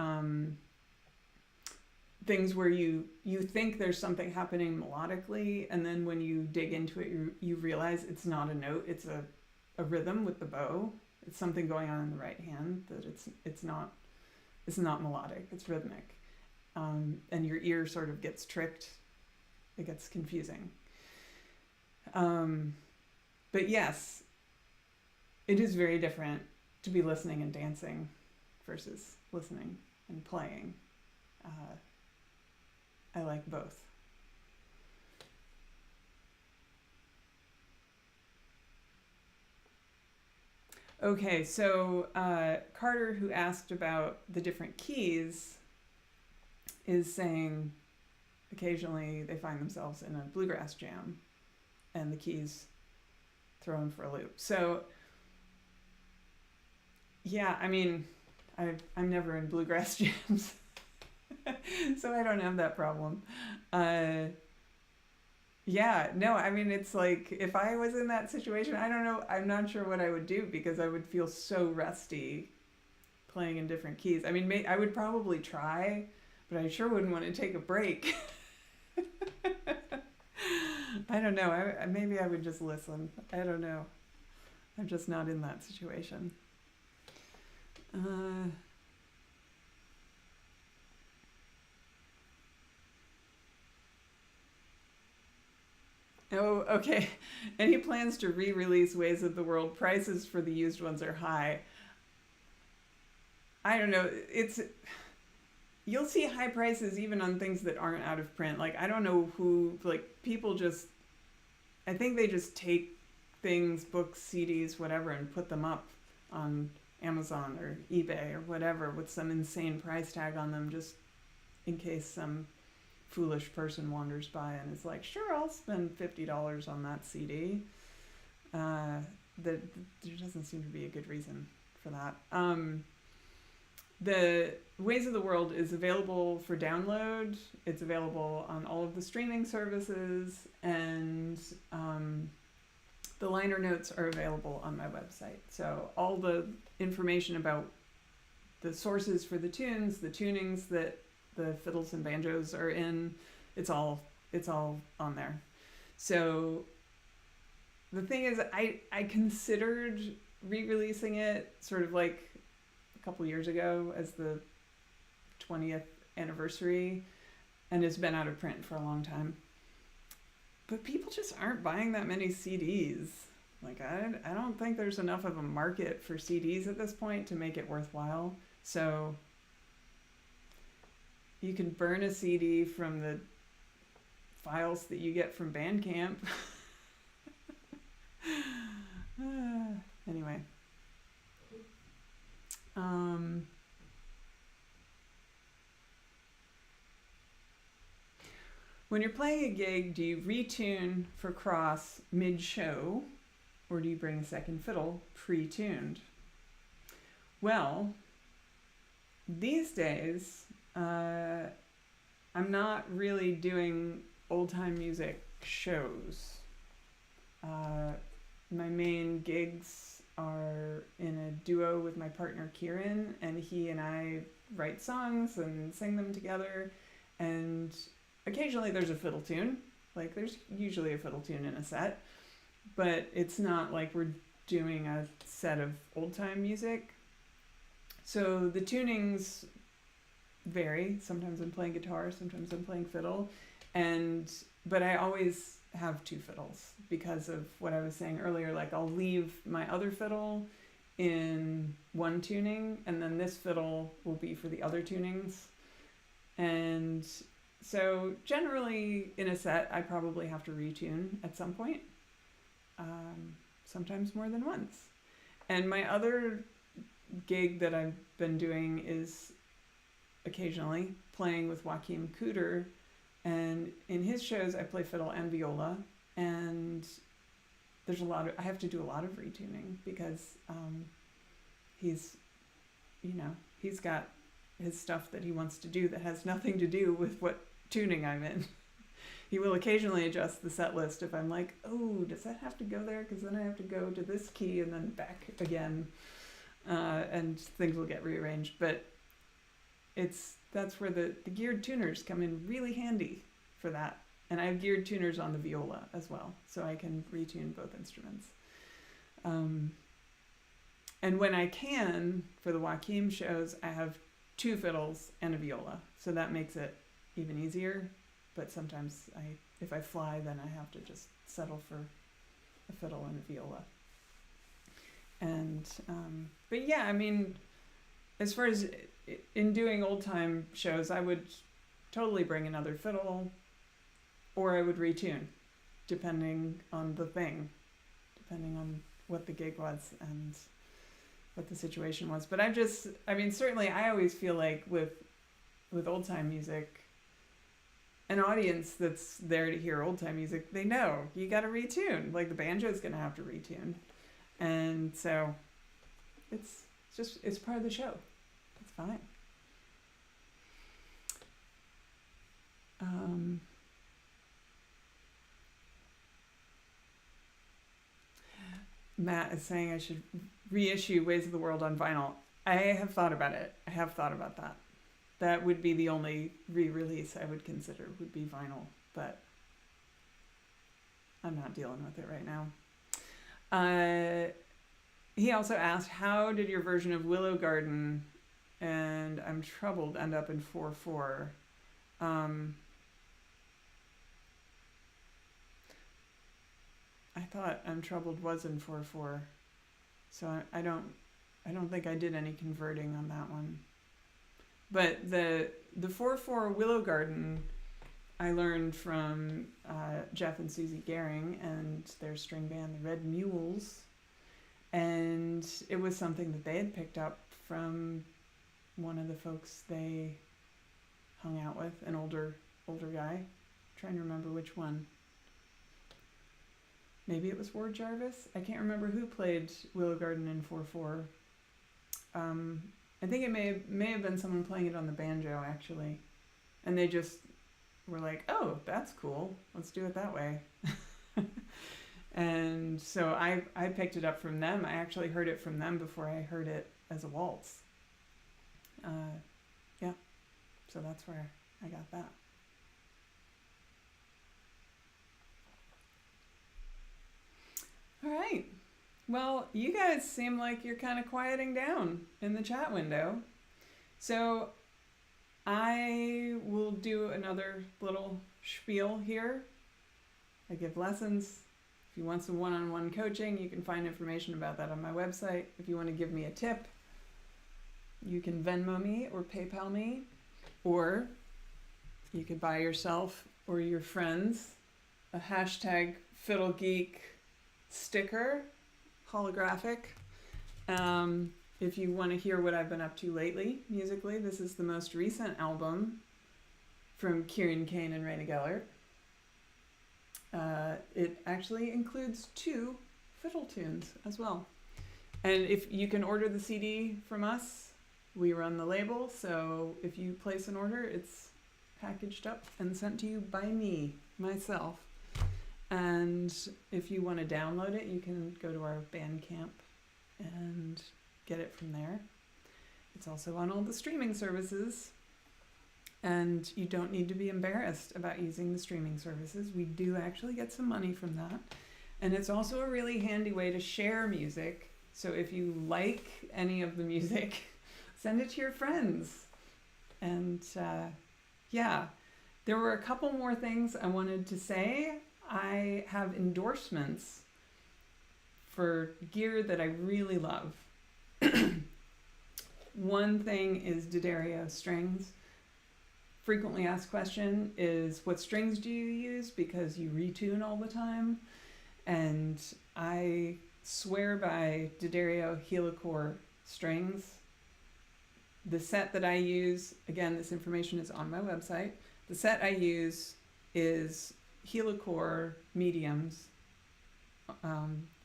things where you think there's something happening melodically, and then when you dig into it, you realize it's not a note, it's a rhythm with the bow. It's something going on in the right hand, that it's not melodic, it's rhythmic. And your ear sort of gets tricked. It gets confusing. But yes, it is very different to be listening and dancing versus listening and playing. I like both. Okay, so Carter, who asked about the different keys, is saying occasionally they find themselves in a bluegrass jam and the keys throw them for a loop. So yeah, I mean, I'm never in bluegrass jams, so I don't have that problem. Yeah, no, I mean, it's like, if I was in that situation, I don't know, I'm not sure what I would do, because I would feel so rusty playing in different keys. I mean, I would probably try, but I sure wouldn't want to take a break. I don't know, maybe I would just listen. I don't know. I'm just not in that situation. Oh, okay. Any plans to re-release Ways of the World? Prices for the used ones are high. I don't know. you'll see high prices even on things that aren't out of print. Like, I don't know who, like, people just, I think they just take things, books, CDs, whatever, and put them up on Amazon or eBay or whatever with some insane price tag on them, just in case some foolish person wanders by and is like, sure, I'll spend $50 on that CD. There doesn't seem to be a good reason for that. The Ways of the World is available for download. It's available on all of the streaming services, and the liner notes are available on my website. So all the information about the sources for the tunes, the tunings that the fiddles and banjos are in, it's all on there. So the thing is, I considered re-releasing it sort of like a couple years ago as the 20th anniversary, and it's been out of print for a long time. But people just aren't buying that many CDs. Like, I don't think there's enough of a market for CDs at this point to make it worthwhile. So you can burn a CD from the files that you get from Bandcamp. Anyway. When you're playing a gig, do you retune for cross mid-show, or do you bring a second fiddle pre-tuned? Well, these days, I'm not really doing old-time music shows. My main gigs are in a duo with my partner Kieran, and he and I write songs and sing them together, and occasionally there's a fiddle tune. Like, there's usually a fiddle tune in a set, but it's not like we're doing a set of old-time music. So the tunings vary. Sometimes I'm playing guitar, sometimes I'm playing fiddle, but I always have two fiddles because of what I was saying earlier. Like, I'll leave my other fiddle in one tuning, and then this fiddle will be for the other tunings. And so generally in a set, I probably have to retune at some point, sometimes more than once. And my other gig that I've been doing is occasionally playing with Joachim Cooter, and in his shows I play fiddle and viola, and I have to do a lot of retuning because he's got his stuff that he wants to do that has nothing to do with what tuning I'm in. He will occasionally adjust the set list if I'm like, oh, does that have to go there? Because then I have to go to this key and then back again, and things will get rearranged. But that's where the geared tuners come in really handy for that. And I have geared tuners on the viola as well, so I can retune both instruments. And when I can, for the Joachim shows, I have two fiddles and a viola, so that makes it even easier. But sometimes if I fly, then I have to just settle for a fiddle and a viola. And but yeah, I mean, as far as in doing old time shows, I would totally bring another fiddle, or I would retune, depending on the thing, depending on what the gig was and what the situation was. But certainly I always feel like with old time music, an audience that's there to hear old time music, they know you got to retune. Like, the banjo's going to have to retune, and so it's part of the show. It's fine. Matt is saying I should reissue Ways of the World on vinyl. I have thought about it. I have thought about that. That would be the only re-release I would consider, would be vinyl, but I'm not dealing with it right now. He also asked, how did your version of Willow Garden and I'm Troubled end up in 4/4? I thought I'm Troubled was in 4/4, so I don't think I did any converting on that one. But the 4/4 Willow Garden I learned from Jeff and Susie Gehring and their string band, the Red Mules. And it was something that they had picked up from one of the folks they hung out with, an older guy. I'm trying to remember which one. Maybe it was Ward Jarvis. I can't remember who played Willow Garden in 4/4. I think it may have been someone playing it on the banjo, actually. And they just were like, oh, that's cool. Let's do it that way. And so I picked it up from them. I actually heard it from them before I heard it as a waltz. Yeah, so that's where I got that. All right. Well, you guys seem like you're kind of quieting down in the chat window. So I will do another little spiel here. I give lessons. If you want some one-on-one coaching, you can find information about that on my website. If you want to give me a tip, you can Venmo me or PayPal me, or you could buy yourself or your friends a hashtag Fiddle Geek sticker, holographic. If you want to hear what I've been up to lately musically, this is the most recent album from Kieran Kane and Raina Gellert. It actually includes 2 fiddle tunes as well. And if you can order the CD from us, we run the label, so if you place an order, it's packaged up and sent to you by me, myself. And if you want to download it, you can go to our Bandcamp and get it from there. It's also on all the streaming services. And you don't need to be embarrassed about using the streaming services. We do actually get some money from that. And it's also a really handy way to share music. So if you like any of the music, send it to your friends. And yeah, there were a couple more things I wanted to say. I have endorsements for gear that I really love. One thing is D'Addario strings. Frequently asked question is, what strings do you use? Because you retune all the time. And I swear by D'Addario Helicore strings. The set that I use, again, this information is on my website. The set I use is Helicore mediums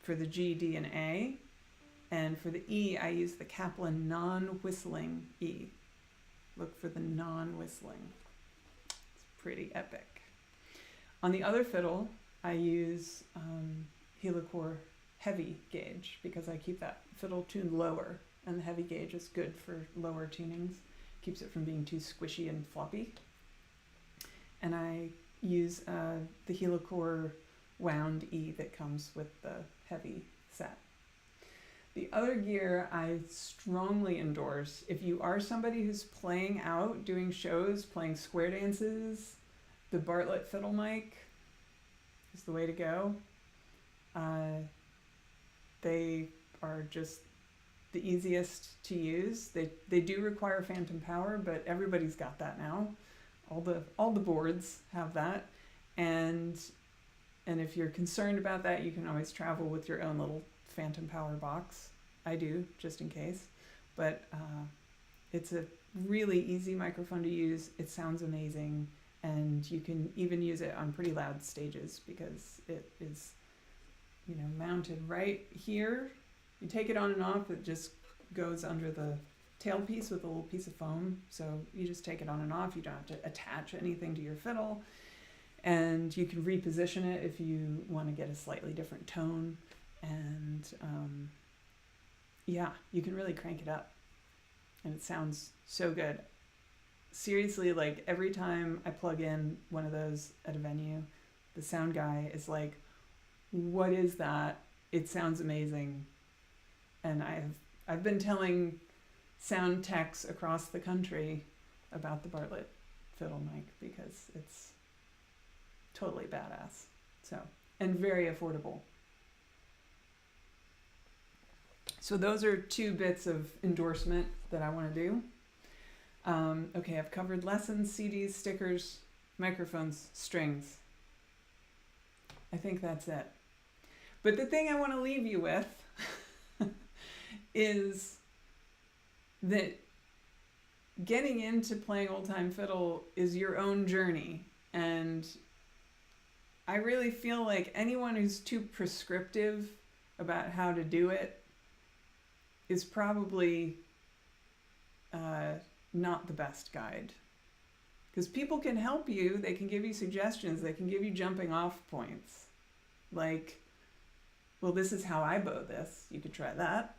for the G, D, and A. And for the E, I use the Kaplan non-whistling E. Look for the non-whistling. It's pretty epic. On the other fiddle, I use Helicore heavy gauge because I keep that fiddle tuned lower, and the heavy gauge is good for lower tunings. Keeps it from being too squishy and floppy. And I use the Helicore wound E that comes with the heavy set. The other gear I strongly endorse, if you are somebody who's playing out, doing shows, playing square dances, the Bartlett fiddle mic is the way to go. They are just the easiest to use. They do require phantom power, but everybody's got that now. All the boards have that. And if you're concerned about that, you can always travel with your own little phantom power box. I do, just in case. But it's a really easy microphone to use. It sounds amazing. And you can even use it on pretty loud stages because it is, mounted right here. You take it on and off, it just goes under the tailpiece with a little piece of foam. So you just take it on and off. You don't have to attach anything to your fiddle. And you can reposition it if you want to get a slightly different tone. And yeah, you can really crank it up. And it sounds so good. Seriously, like every time I plug in one of those at a venue, the sound guy is like, what is that? It sounds amazing. And I've been telling sound techs across the country about the Bartlett fiddle mic because it's totally badass. So, and very affordable. So those are 2 bits of endorsement that I want to do. Okay, I've covered lessons, CDs, stickers, microphones, strings. I think that's it. But the thing I want to leave you with is that getting into playing old-time fiddle is your own journey. And I really feel like anyone who's too prescriptive about how to do it is probably not the best guide. Because people can help you, they can give you suggestions, they can give you jumping off points. Like, well, this is how I bow this. You could try that.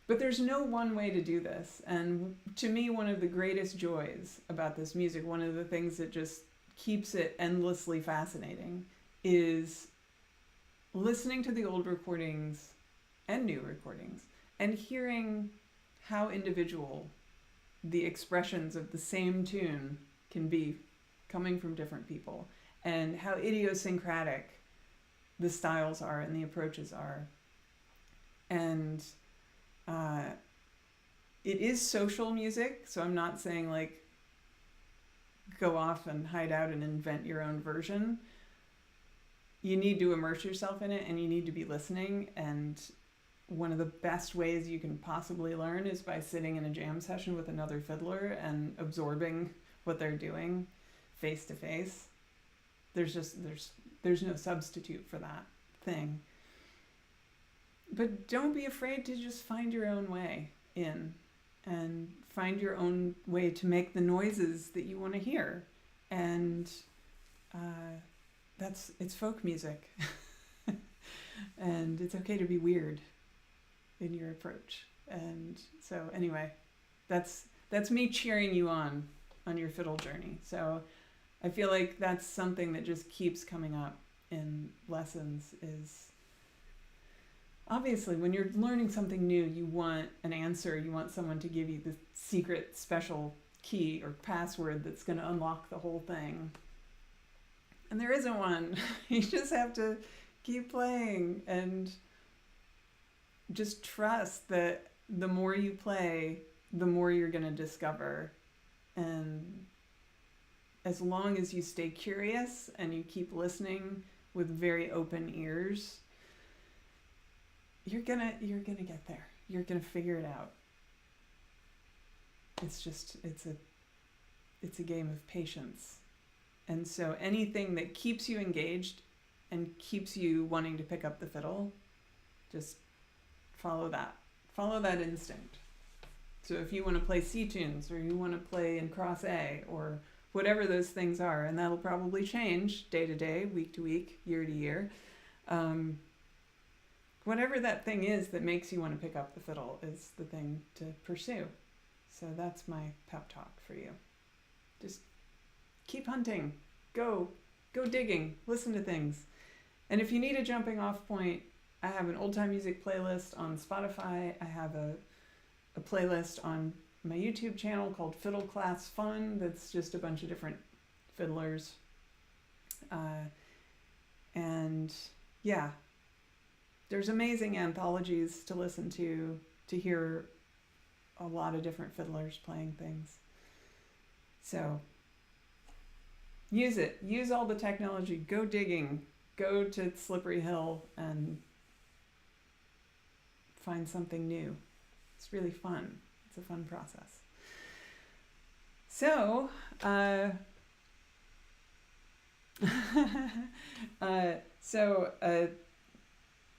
But there's no one way to do this. And to me, one of the greatest joys about this music, one of the things that just keeps it endlessly fascinating, is listening to the old recordings and new recordings and hearing how individual the expressions of the same tune can be coming from different people, and how idiosyncratic the styles are and the approaches are. And it is social music, so I'm not saying like go off and hide out and invent your own version. You need to immerse yourself in it, and you need to be listening. And one of the best ways you can possibly learn is by sitting in a jam session with another fiddler and absorbing what they're doing face to face. There's no substitute for that thing. But don't be afraid to just find your own way in, and find your own way to make the noises that you want to hear. And it's folk music. And it's okay to be weird in your approach. And so anyway, that's me cheering you on your fiddle journey. So I feel like that's something that just keeps coming up in lessons. Is obviously when you're learning something new, you want an answer. You want someone to give you the secret special key or password that's going to unlock the whole thing. And there isn't one. You just have to keep playing and just trust that the more you play, the more you're going to discover. And as long as you stay curious and you keep listening with very open ears, you're gonna get there. You're gonna figure it out. It's a game of patience. And so anything that keeps you engaged and keeps you wanting to pick up the fiddle, just follow that instinct. So if you want to play C tunes, or you want to play in cross A, or whatever those things are, and that'll probably change day to day, week to week, year to year, whatever that thing is that makes you want to pick up the fiddle is the thing to pursue. So that's my pep talk for you. Just keep hunting, go digging, listen to things. And if you need a jumping off point, I have an old time music playlist on Spotify. I have a playlist on my YouTube channel called Fiddle Class Fun. That's just a bunch of different fiddlers. And yeah, there's amazing anthologies to listen to hear a lot of different fiddlers playing things. So use it. Use all the technology. Go digging. Go to Slippery Hill and find something new. It's really fun. It's a fun process. So,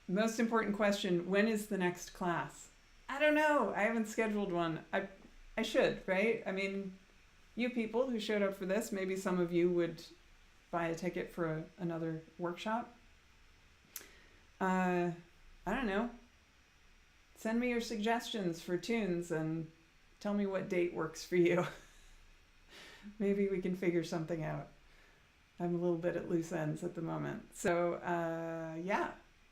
most important question, when is the next class? I don't know. I haven't scheduled one. I should, right? I mean, you people who showed up for this, maybe some of you would buy a ticket for another workshop. I don't know. Send me your suggestions for tunes and tell me what date works for you. Maybe we can figure something out. I'm a little bit at loose ends at the moment. So, yeah,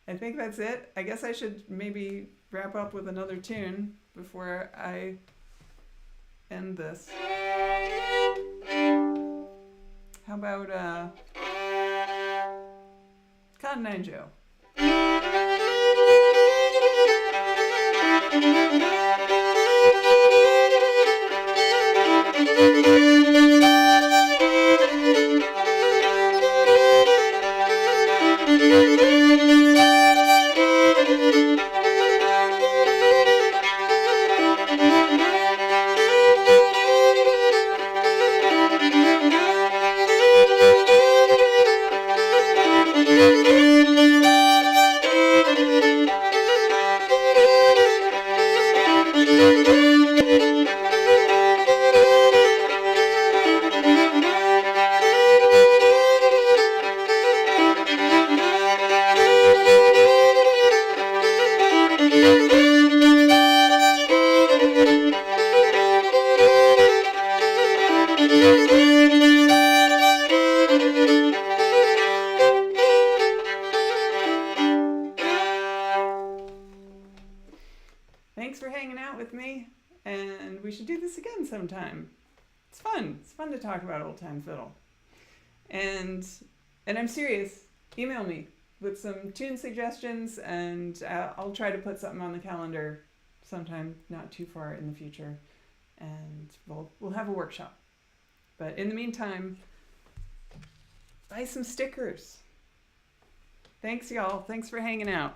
I think that's it. I guess I should maybe wrap up with another tune before I end this. How about Cotton Eye Joe? Thanks for hanging out with me, and we should do this again sometime. It's fun. It's fun to talk about Old-Time Fiddle. And I'm serious. Email me with some tune suggestions, and I'll try to put something on the calendar sometime not too far in the future, and we'll have a workshop. But in the meantime, buy some stickers. Thanks, y'all. Thanks for hanging out.